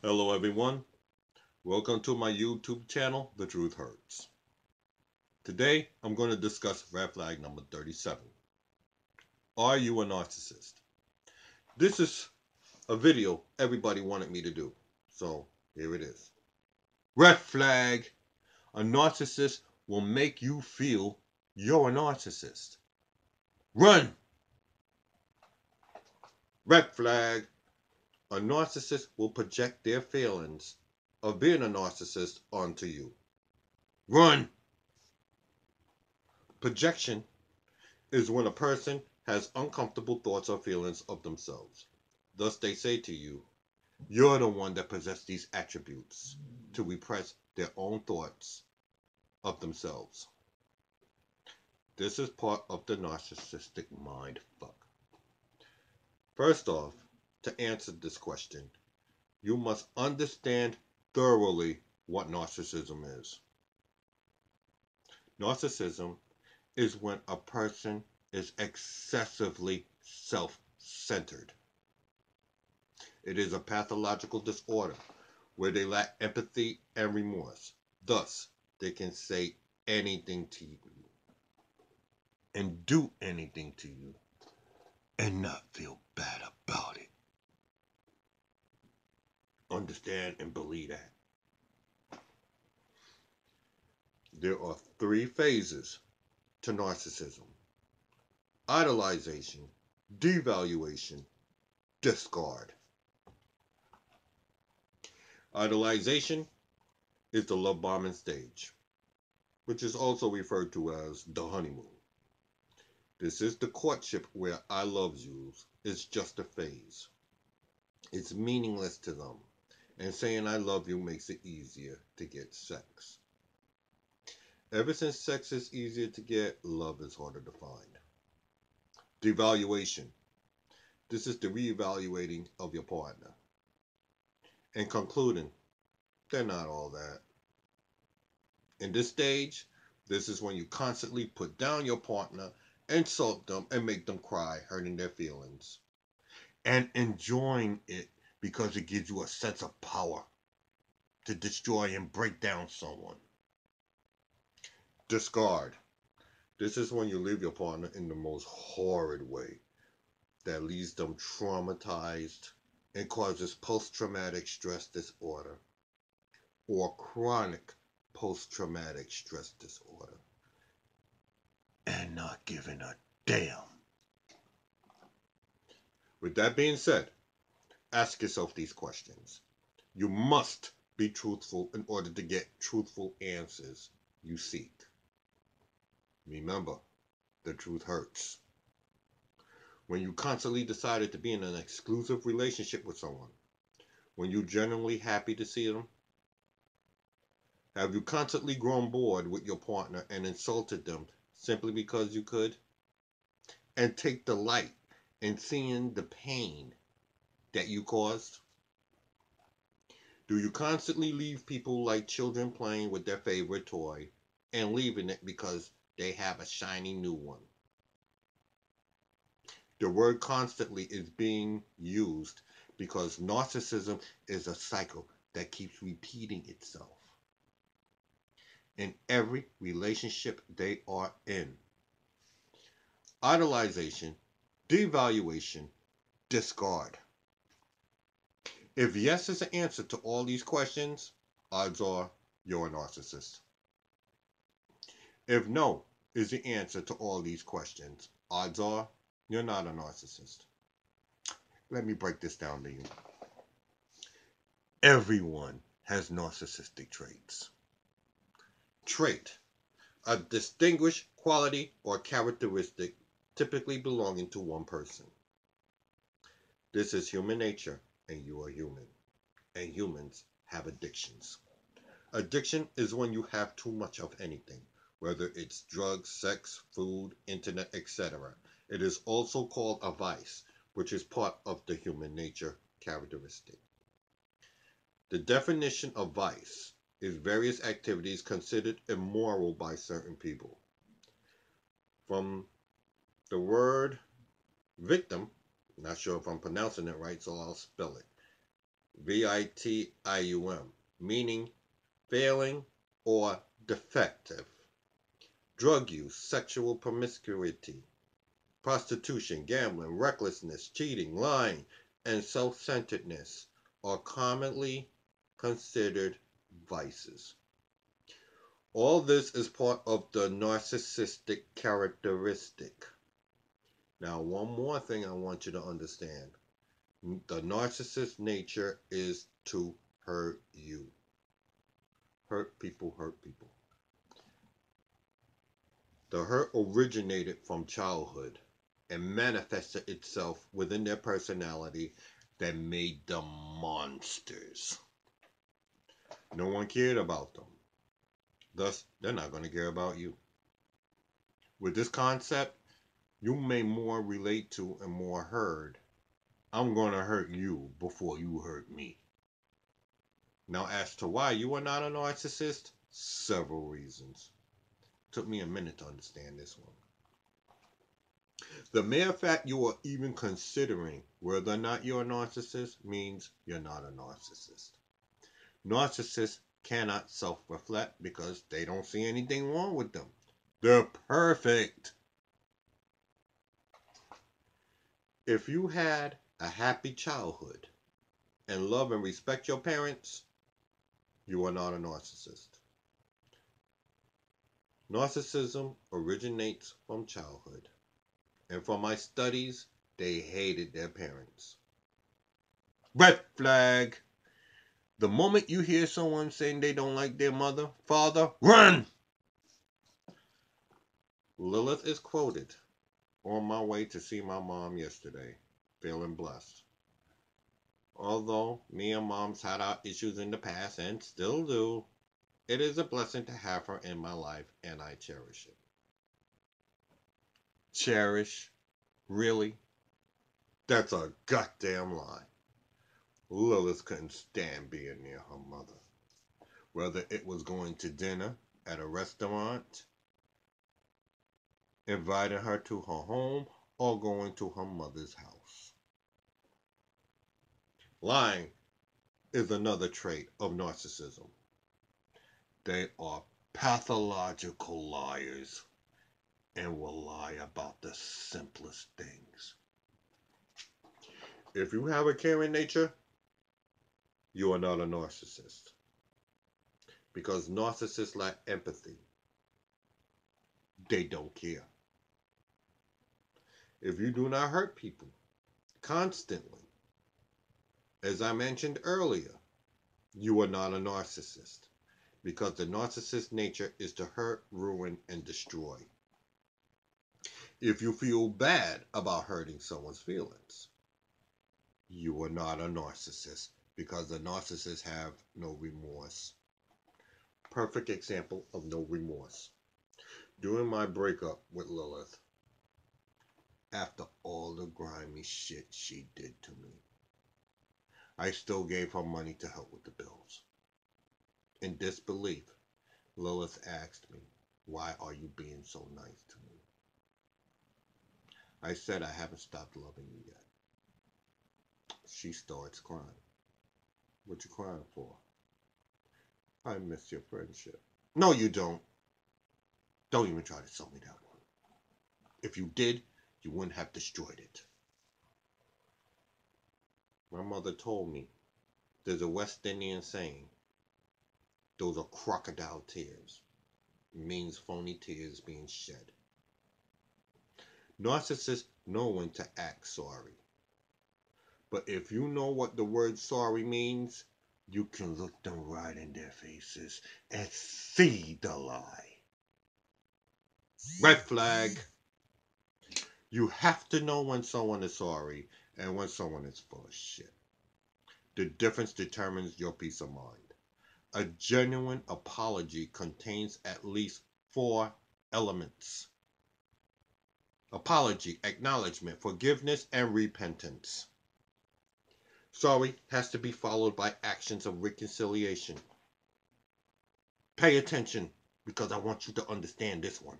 Hello everyone, welcome to my YouTube channel, The Truth Hurts. Today I'm going to discuss red flag number 37. Are you a narcissist? This is a video everybody wanted me to do, so here it is. Red flag, a narcissist will make you feel you're a narcissist. Run! Red flag, a narcissist will project their feelings of being a narcissist onto you. Run! Projection is when a person has uncomfortable thoughts or feelings of themselves. Thus they say to you, you're the one that possesses these attributes to repress their own thoughts of themselves. This is part of the narcissistic mind fuck. First off, to answer this question, you must understand thoroughly what narcissism is. Narcissism is when a person is excessively self-centered. It is a pathological disorder where they lack empathy and remorse. Thus, they can say anything to you and do anything to you and not feel bad about it. Understand and believe that. There are 3 phases to narcissism: idolization, devaluation, discard. Idolization is the love bombing stage, which is also referred to as the honeymoon. This is the courtship where I love yous is just a phase. It's meaningless to them, and saying I love you makes it easier to get sex. Ever since sex is easier to get, love is harder to find. Devaluation. This is the reevaluating of your partner and concluding they're not all that. In this stage, this is when you constantly put down your partner, insult them, and make them cry, hurting their feelings, and enjoying it because it gives you a sense of power to destroy and break down someone. Discard. This is when you leave your partner in the most horrid way that leaves them traumatized and causes post-traumatic stress disorder or chronic post-traumatic stress disorder and not giving a damn. With that being said, ask yourself these questions. You must be truthful in order to get truthful answers you seek. Remember, the truth hurts. When you constantly decided to be in an exclusive relationship with someone, when you're genuinely happy to see them, have you constantly grown bored with your partner and insulted them simply because you could? And take delight in seeing the pain that you caused? Do you constantly leave people like children playing with their favorite toy and leaving it because they have a shiny new one? The word constantly is being used because narcissism is a cycle that keeps repeating itself in every relationship they are in. Idolization, devaluation, discard. If yes is the answer to all these questions, odds are you're a narcissist. If no is the answer to all these questions, odds are you're not a narcissist. Let me break this down to you. Everyone has narcissistic traits. Trait, a distinguished quality or characteristic typically belonging to one person. This is human nature, and you are human. And humans have addictions. Addiction is when you have too much of anything, whether it's drugs, sex, food, internet, etc. It is also called a vice, which is part of the human nature characteristic. The definition of vice is various activities considered immoral by certain people. From the word victim, not sure if I'm pronouncing it right, so I'll spell it. VITIUM, meaning failing or defective. Drug use, sexual promiscuity, prostitution, gambling, recklessness, cheating, lying, and self-centeredness are commonly considered vices. All this is part of the narcissistic characteristic. Now, one more thing I want you to understand. The narcissist nature is to hurt you. Hurt people, hurt people. The hurt originated from childhood and manifested itself within their personality that made them monsters. No one cared about them. Thus, they're not going to care about you. With this concept, you may more relate to and more heard. I'm going to hurt you before you hurt me. Now, as to why you are not a narcissist, several reasons. Took me a minute to understand this one. The mere fact you are even considering whether or not you're a narcissist means you're not a narcissist. Narcissists cannot self-reflect because they don't see anything wrong with them. They're perfect. If you had a happy childhood and love and respect your parents, you are not a narcissist. Narcissism originates from childhood. And from my studies, they hated their parents. Red flag. The moment you hear someone saying they don't like their mother, father, run! Lilith is quoted, "On my way to see my mom yesterday, feeling blessed. Although me and mom's had our issues in the past and still do, it is a blessing to have her in my life and I cherish it." Cherish? Really? That's a goddamn lie. Lilith couldn't stand being near her mother. Whether it was going to dinner at a restaurant, inviting her to her home, or going to her mother's house. Lying is another trait of narcissism. They are pathological liars and will lie about the simplest things. If you have a caring nature, you are not a narcissist. Because narcissists lack empathy. They don't care. If you do not hurt people constantly, as I mentioned earlier, you are not a narcissist. Because the narcissist nature is to hurt, ruin, and destroy. If you feel bad about hurting someone's feelings, you are not a narcissist, because the narcissists have no remorse. Perfect example of no remorse. During my breakup with Lilith, after all the grimy shit she did to me, I still gave her money to help with the bills. In disbelief, Lilith asked me, "Why are you being so nice to me?" I said, "I haven't stopped loving you yet." She starts crying. "What you crying for?" "I miss your friendship." "No, you don't. Don't even try to sell me that one. If you did, you wouldn't have destroyed it." My mother told me there's a West Indian saying, "Those are crocodile tears." It means phony tears being shed. Narcissists know when to act sorry. But if you know what the word sorry means, you can look them right in their faces and see the lie. Red flag. You have to know when someone is sorry and when someone is full of shit. The difference determines your peace of mind. A genuine apology contains at least 4 elements: apology, acknowledgement, forgiveness, and repentance. Sorry has to be followed by actions of reconciliation. Pay attention, because I want you to understand this one.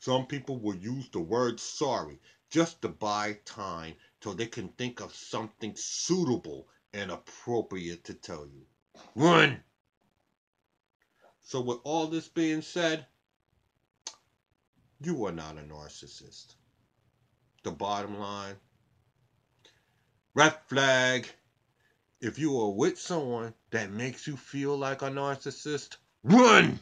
Some people will use the word sorry just to buy time till they can think of something suitable and appropriate to tell you. Run! So with all this being said, you are not a narcissist. The bottom line, red flag, if you are with someone that makes you feel like a narcissist, run!